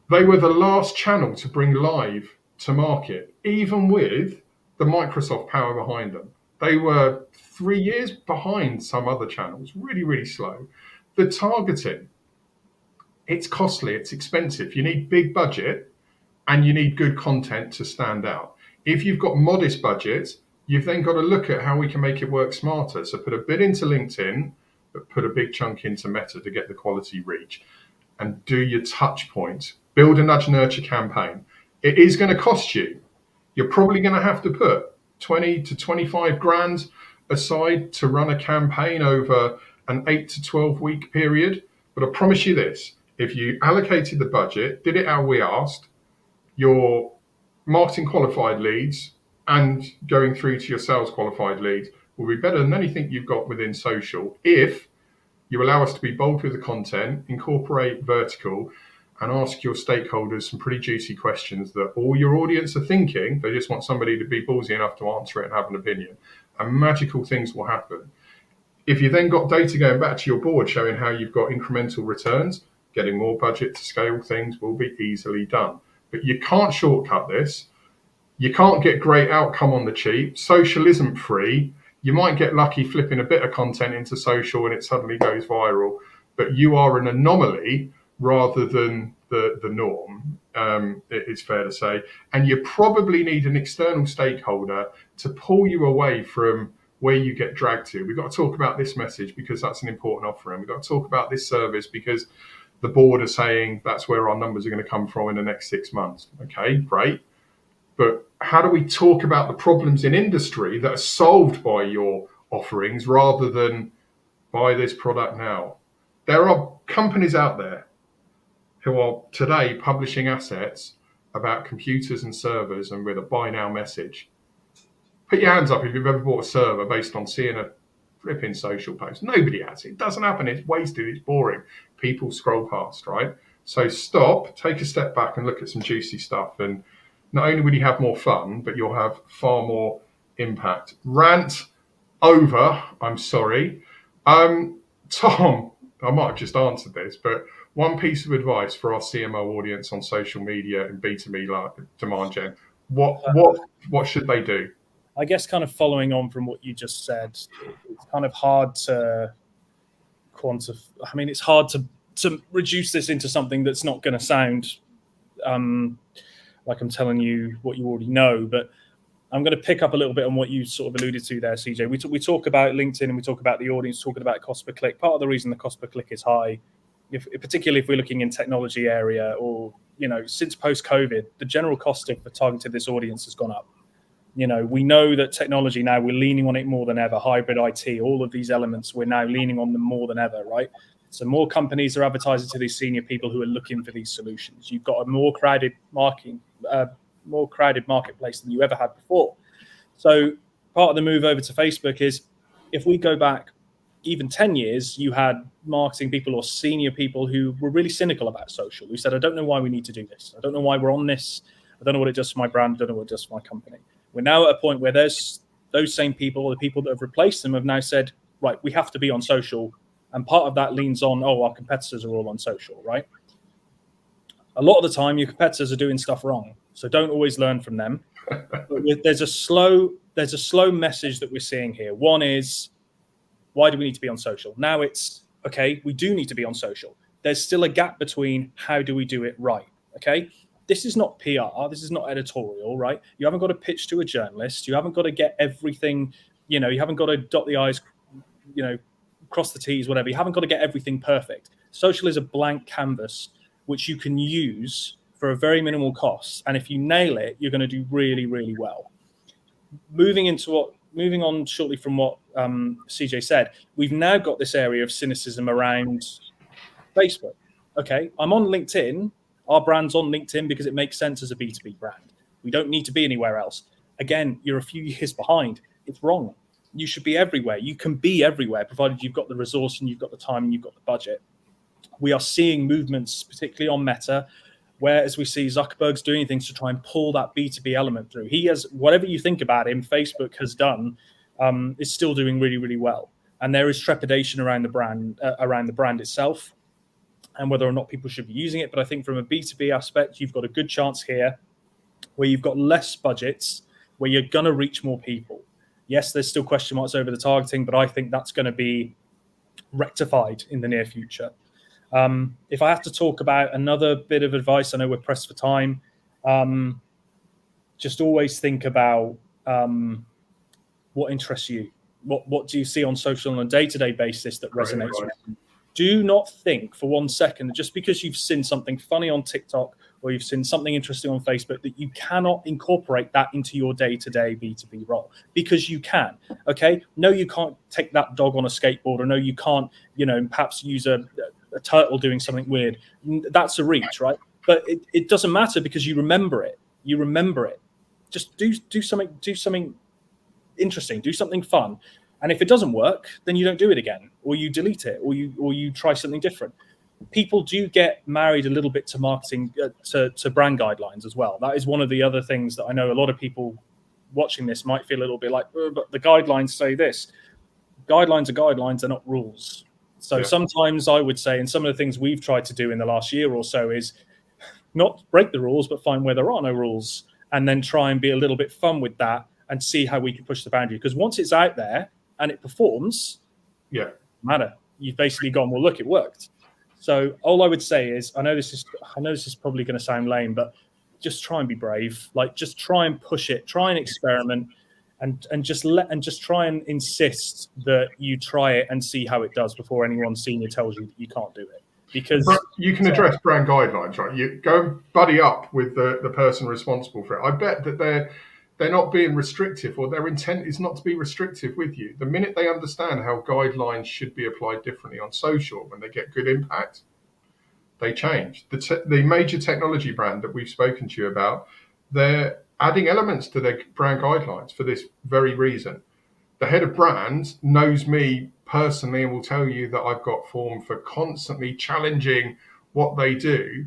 They were the last channel to bring live to market, even with the Microsoft power behind them. They were 3 years behind some other channels, really, really slow. The targeting, it's costly, it's expensive. You need big budget and you need good content to stand out. If you've got modest budgets, you've then got to look at how we can make it work smarter. So put a bit into LinkedIn, but put a big chunk into Meta to get the quality reach, and do your touch points. Build a nudge nurture campaign. It is going to cost you. You're probably going to have to put 20 to 25 grand aside to run a campaign over an 8 to 12 week period. But I promise you this, if you allocated the budget, did it how we asked, your marketing qualified leads and going through to your sales qualified leads will be better than anything you've got within social if you allow us to be bold with the content, incorporate vertical, and ask your stakeholders some pretty juicy questions that all your audience are thinking. They just want somebody to be ballsy enough to answer it and have an opinion. And magical things will happen. If you then got data going back to your board showing how you've got incremental returns, getting more budget to scale things will be easily done. But you can't shortcut this. You can't get great outcome on the cheap. Social isn't free. You might get lucky flipping a bit of content into social and it suddenly goes viral, but you are an anomaly rather than the norm, it's fair to say. And you probably need an external stakeholder to pull you away from where you get dragged to. We've got to talk about this message because that's an important offering. We've got to talk about this service because the board are saying that's where our numbers are going to come from in the next 6 months. Okay, great. But how do we talk about the problems in industry that are solved by your offerings rather than buy this product now? There are companies out there who are today publishing assets about computers and servers and with a buy now message. Put your hands up if you've ever bought a server based on seeing a flipping social post. Nobody has. It doesn't happen. It's wasted. It's boring. People scroll past, right? So stop, take a step back and look at some juicy stuff. And not only will you have more fun, but you'll have far more impact. Rant over. I'm sorry. Tom, I might have just answered this, but one piece of advice for our CMO audience on social media and B2B demand gen, what should they do? I guess kind of following on from what you just said, it's kind of hard to quantify. I mean, it's hard to reduce this into something that's not going to sound like I'm telling you what you already know. But I'm going to pick up a little bit on what you sort of alluded to there, CJ. We talk about LinkedIn and we talk about the audience, talking about cost per click. Part of the reason the cost per click is high, particularly if we're looking in technology area, or since post-COVID, the general cost of targeting this audience has gone up. We know that technology now, we're leaning on it more than ever. Hybrid IT, all of these elements, we're now leaning on them more than ever, right? So more companies are advertising to these senior people who are looking for these solutions. You've got a more crowded marketplace than you ever had before. So part of the move over to Facebook is, if we go back even 10 years, you had marketing people or senior people who were really cynical about social, who said, I don't know why we need to do this. I don't know why we're on this. I don't know what it does for my brand. I don't know what it does for my company. We're now at a point where there's those same people, or the people that have replaced them, have now said, right, we have to be on social. And part of that leans on, our competitors are all on social, right? A lot of the time, your competitors are doing stuff wrong. So don't always learn from them. But there's a slow message that we're seeing here. One is, why do we need to be on social? Now it's, okay, we do need to be on social. There's still a gap between how do we do it right, okay? This is not PR. This is not editorial, right? You haven't got to pitch to a journalist. You haven't got to get everything, you haven't got to dot the I's, cross the T's, whatever. You haven't got to get everything perfect. Social is a blank canvas which you can use for a very minimal cost. And if you nail it, you're going to do really, really well. Moving on shortly from what CJ said, we've now got this area of cynicism around Facebook. Okay, I'm on LinkedIn. Our brand's on LinkedIn because it makes sense as a B2B brand. We don't need to be anywhere else. Again, you're a few years behind. It's wrong. You should be everywhere. You can be everywhere, provided you've got the resource and you've got the time and you've got the budget. We are seeing movements, particularly on Meta, where, as we see, Zuckerberg's doing things to try and pull that B2B element through. He has, whatever you think about him, Facebook has done, is still doing really, really well. And there is trepidation around the brand itself, and whether or not people should be using it. But I think from a B2B aspect, you've got a good chance here where you've got less budgets, where you're going to reach more people. Yes, there's still question marks over the targeting, but I think that's going to be rectified in the near future. If I have to talk about another bit of advice, I know we're pressed for time. Just always think about what interests you. What do you see on social on a day-to-day basis that resonates with you? Do not think for 1 second that just because you've seen something funny on TikTok or you've seen something interesting on Facebook that you cannot incorporate that into your day-to-day B2B role, because you can. Okay, no, you can't take that dog on a skateboard, or no, you can't, perhaps use a turtle doing something weird. That's a reach, right? But it doesn't matter, because you remember it. Just do something interesting, do something fun. And if it doesn't work, then you don't do it again, or you delete it, or you try something different. People do get married a little bit to marketing, to brand guidelines as well. That is one of the other things that I know a lot of people watching this might feel a little bit like, but the guidelines say this. Guidelines are guidelines, they're not rules. So sometimes I would say, and some of the things we've tried to do in the last year or so, is not break the rules, but find where there are no rules, and then try and be a little bit fun with that and see how we can push the boundary. Because once it's out there and it performs, matter. You've basically gone, well, look, it worked. So all I would say is, I know this is probably going to sound lame, but just try and be brave. Like, just try and push it, try and experiment, and just try and insist that you try it and see how it does before anyone senior tells you that you can't do it. Because you can address brand guidelines, right? You go and buddy up with the person responsible for it. I bet that they're not being restrictive, or their intent is not to be restrictive with you. The minute they understand how guidelines should be applied differently on social, when they get good impact, they change. The major technology brand that we've spoken to you about, they're adding elements to their brand guidelines for this very reason. The head of brand knows me personally and will tell you that I've got form for constantly challenging what they do.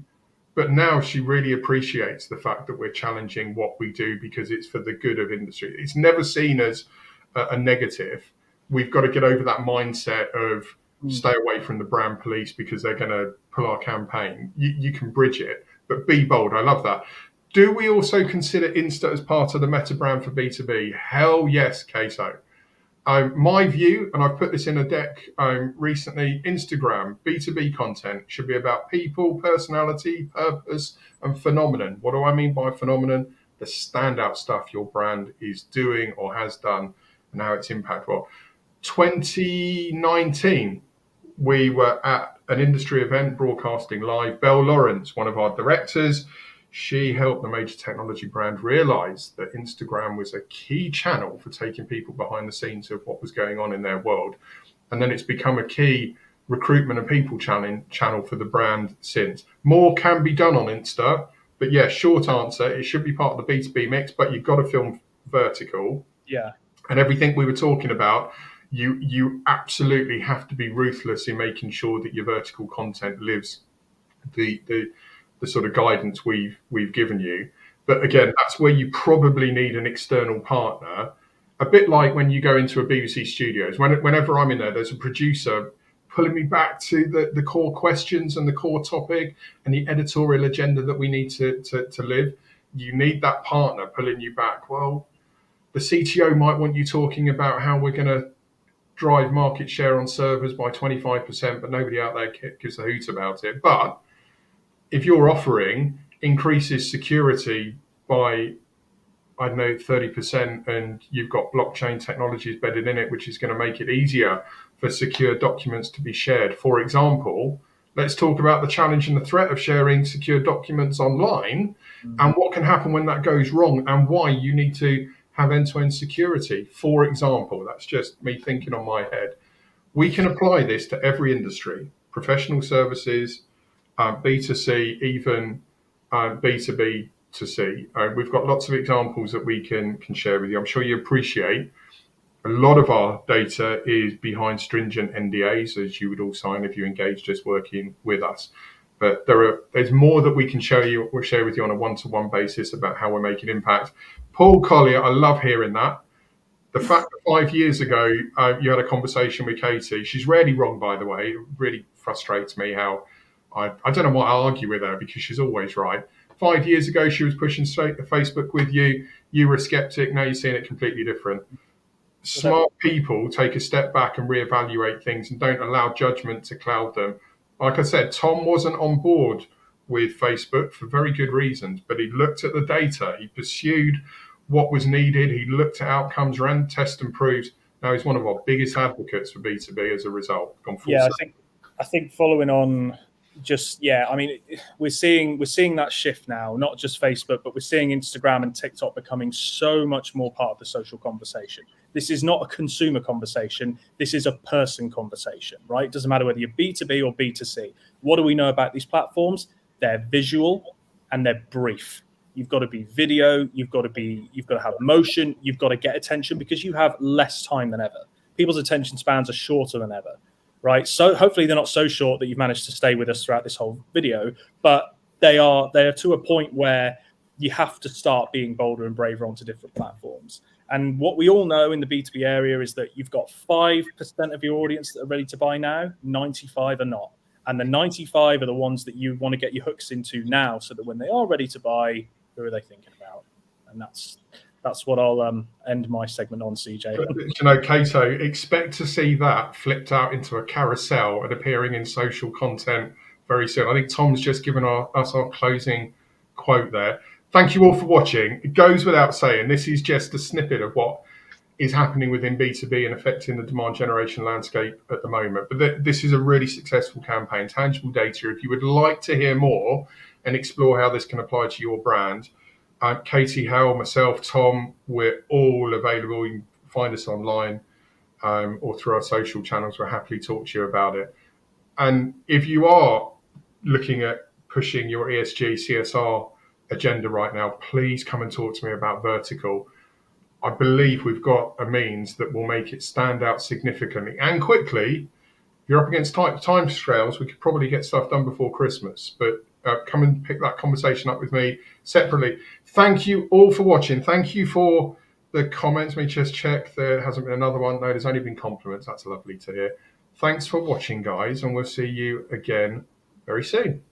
But now she really appreciates the fact that we're challenging what we do because it's for the good of industry. It's never seen as a negative. We've got to get over that mindset of stay away from the brand police because they're going to pull our campaign. You can bridge it, but be bold. I love that. Do we also consider Insta as part of the meta brand for B2B? Hell yes, Queso. My view, and I've put this in a deck recently, Instagram, B2B content should be about people, personality, purpose, and phenomenon. What do I mean by phenomenon? the standout stuff your brand is doing or has done and how it's impacted. Well, 2019, we were at an industry event broadcasting live. Belle Lawrence, one of our directors, she helped the major technology brand realize that Instagram was a key channel for taking people behind the scenes of what was going on in their world. And then it's become a key recruitment and people channel for the brand since. More can be done on Insta, but yeah, short answer, it should be part of the B2B mix, but you've got to film vertical. Yeah. And everything we were talking about, you absolutely have to be ruthless in making sure that your vertical content lives the sort of guidance we've given you. But again, that's where you probably need an external partner. A bit like when you go into a BBC Studios. Whenever I'm in there, there's a producer pulling me back to the core questions and the core topic and the editorial agenda that we need to live. You need that partner pulling you back. Well, the CTO might want you talking about how we're going to drive market share on servers by 25%, but nobody out there gives a hoot about it. But if your offering increases security by, I don't know, 30%, and you've got blockchain technologies embedded in it, which is going to make it easier for secure documents to be shared. For example, let's talk about the challenge and the threat of sharing secure documents online and what can happen when that goes wrong and why you need to have end-to-end security. For example, that's just me thinking on my head. We can apply this to every industry, professional services, B2C, even B2B to C. We've got lots of examples that we can share with you. I'm sure you appreciate a lot of our data is behind stringent NDAs, as you would all sign if you engaged us working with us. But there's more that we can share with you on a one-to-one basis about how we're making impact. Paul Collier, I love hearing that. The fact that 5 years ago you had a conversation with Katie, she's rarely wrong, by the way. It really frustrates me how I don't know why I argue with her because she's always right. 5 years ago, she was pushing straight to Facebook with you. You were a skeptic. Now you're seeing it completely different. Smart people take a step back and reevaluate things and don't allow judgment to cloud them. Like I said, Tom wasn't on board with Facebook for very good reasons, but he looked at the data, he pursued what was needed, he looked at outcomes, ran test and proves. Now he's one of our biggest advocates for B2B as a result. Gone full Yeah, circle. I think following on, I mean, we're seeing that shift now, not just Facebook, but we're seeing Instagram and TikTok becoming so much more part of the social conversation. This is not a consumer conversation. This is a person conversation, right? It doesn't matter whether you're B2B or B2C. What do we know about these platforms? They're visual and they're brief. You've got to be video. You've got to have motion. You've got to get attention because you have less time than ever. People's attention spans are shorter than ever. Right, so hopefully they're not so short that you've managed to stay with us throughout this whole video, but they are to a point where you have to start being bolder and braver onto different platforms. And what we all know in the B2B area is that you've got 5% of your audience that are ready to buy now, 95 are not. And the 95 are the ones that you want to get your hooks into now so that when they are ready to buy, who are they thinking about? And that's what I'll end my segment on, CJ. You know, Cato, expect to see that flipped out into a carousel and appearing in social content very soon. I think Tom's just given us our closing quote there. Thank you all for watching. It goes without saying, this is just a snippet of what is happening within B2B and affecting the demand generation landscape at the moment. But this is a really successful campaign, tangible data. If you would like to hear more and explore how this can apply to your brand, Katie, Hal, myself, Tom, we're all available. You can find us online or through our social channels. We'll happily talk to you about it. And if you are looking at pushing your ESG, CSR agenda right now, please come and talk to me about vertical. I believe we've got a means that will make it stand out significantly and quickly. If you're up against time scales, we could probably get stuff done before Christmas, but come and pick that conversation up with me separately. Thank you all for watching. Thank you for the comments. Let me just check. There hasn't been another one. No, there's only been compliments. That's lovely to hear. Thanks for watching, guys, and we'll see you again very soon.